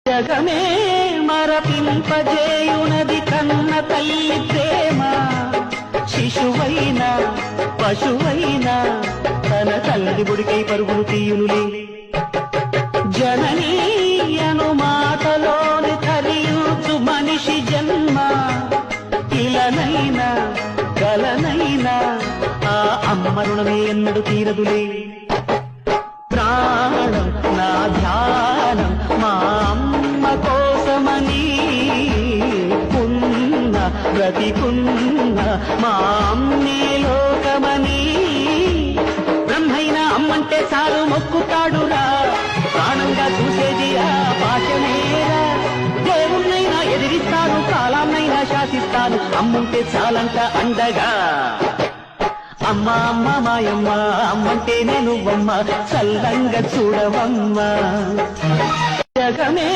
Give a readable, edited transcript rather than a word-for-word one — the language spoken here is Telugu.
జగమే మరపింపజేయునది కన్న తల్లి ప్రేమ. శిశువైనా పశువైనా తన తల్లి గుడికై పరుగులు తీయునులే. జననీ అను మాటలోని తరియుచు మనిషి జన్మ. ఇలనైనా కలనైనా ఆ అమ్మ రుణమే ఎన్నడు తీరదులే. ప్రాణం నా ధ్యానం మా అమ్మ కోసమని ఉన్న బ్రతికున్న మా అమ్మే లోకమని. బ్రహ్మైనా అమ్మంటే చాలు మొక్కుతాడురా, ప్రాణంగా చూసేది ఆ పాశమేరా. దేవుణ్ణైనా ఎదిరిస్తాను, కాలాన్నైనా శాసిస్తాను, అమ్ముంటే చాలంట అండగా. అమ్మ అమ్మ మాయమ్మ అమ్మంటే నేను అమ్మ, చల్లంగా చూడవమ్మ. జగమే